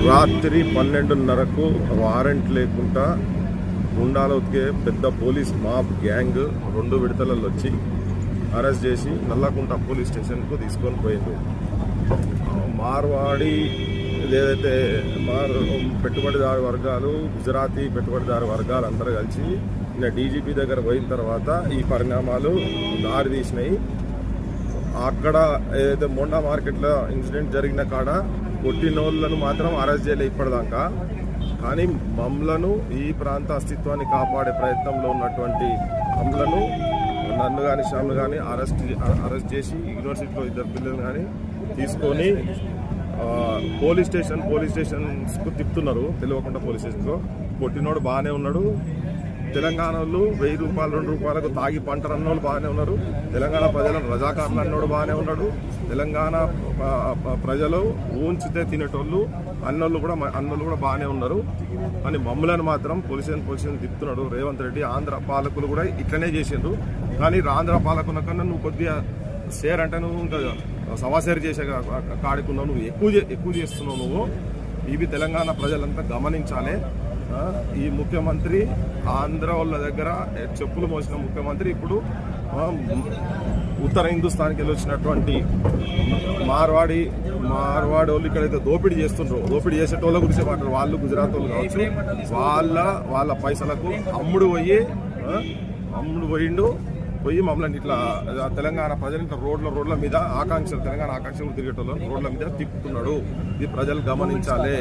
రాత్రి 12:30కు వారెంట్ లేకుండా గుండాలు ఉతికే పెద్ద పోలీస్ మాబ్ గ్యాంగ్ 2 విడతలలో వచ్చి అరెస్ట్ చేసి నల్లకుంట పోలీస్ స్టేషన్కు తీసుకొని పోయింది. మార్వాడి ఏదైతే పెట్టుబడిదారు వర్గాలు, గుజరాతీ పెట్టుబడిదారు వర్గాలు అందరూ కలిసి నిన్న డీజీపీ దగ్గర పోయిన తర్వాత ఈ పరిణామాలు దారి తీసినాయి. అక్కడ ఏదైతే మోండా మార్కెట్లో ఇన్సిడెంట్ జరిగిన కాడ కొట్టినోళ్ళను మాత్రం అరెస్ట్ చేయలే ఇప్పటిదాకా. కానీ మమ్మలను, ఈ ప్రాంత అస్తిత్వాన్ని కాపాడే ప్రయత్నంలో ఉన్నటువంటి మమ్మలను, నన్ను కానీ శ్యామ్ను కానీ అరెస్ట్ చేసి యూనివర్సిటీలో 2 పిల్లలు కానీ తీసుకొని పోలీస్ స్టేషన్స్కు తిప్పుతున్నారు. తెలియకుండా పోలీస్ స్టేషన్కు కొట్టినోడు బాగానే ఉన్నాడు. తెలంగాణ వాళ్ళు 1000 రూపాయలు 2 రూపాయలకు తాగి పంటరు అన్నోళ్ళు బాగానే ఉన్నారు. తెలంగాణ ప్రజలను రజాకారులు అన్నోడు బాగానే ఉన్నాడు. తెలంగాణ ప్రజలు ఊంచితే తినేటోళ్ళు అన్నోళ్ళు కూడా బాగానే ఉన్నారు. కానీ మమ్మల్ని మాత్రం పోలీస్ స్టేషన్ తిప్పుతున్నాడు రేవంత్ రెడ్డి. ఆంధ్ర పాలకులు కూడా ఇట్లనే చేసిండ్రు. కానీ ఆంధ్ర పాలకుల కన్నా నువ్వు కొద్దిగా షేర్ అంటే నువ్వు ఇంకా సవాసేరు చేసే కాడుకున్నావు, నువ్వు ఎక్కువ చేస్తున్నావు. నువ్వు ఇవి తెలంగాణ ప్రజలంతా గమనించాలి. ఈ ముఖ్యమంత్రి ఆంధ్ర వాళ్ళ దగ్గర చెప్పులు మోసిన ముఖ్యమంత్రి ఇప్పుడు ఉత్తర హిందుస్థాన్కి వెళ్ళి వచ్చినటువంటి మార్వాడి వాళ్ళు ఇక్కడైతే దోపిడీ చేస్తుండ్రో, దోపిడీ చేసేటోళ్ళ గురించి మాట్లాడు. వాళ్ళు గుజరాత్ వాళ్ళు కావచ్చు, వాళ్ళ పైసలకు అమ్ముడు పోయి మమ్మల్ని ఇట్లా తెలంగాణ ప్రజలు ఇట్లా రోడ్ల మీద తెలంగాణ ఆకాంక్షలు తిరిగేటోళ్ళని రోడ్ల మీద తిప్పుతున్నాడు. ఇది ప్రజలు గమనించాలి.